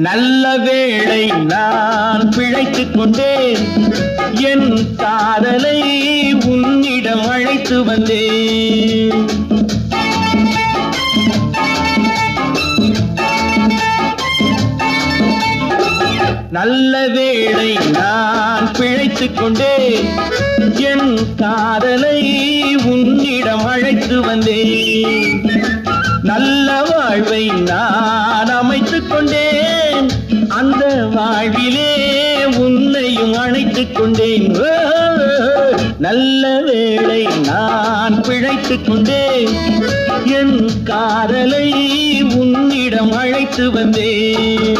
நல்ல வேளை நான் பிழைத்துக் கொண்டேன், என் காதலை உன்னிடம் அழைத்து வந்தேன். நல்ல வேளை நான் பிழைத்துக் கொண்டேன், என் காதலை உன்னிடம் அழைத்து வந்தேன். நல்ல வாழ்வை நான் அமைத்துக் கொண்டேன், அந்த வாழ்விலே உன்னையும் அணைத்துக் கொண்டேன். நல்ல வேளை நான் பிழைத்துக் கொண்டேன், என் காதலை உன்னிடம் அழைத்து வந்தேன்.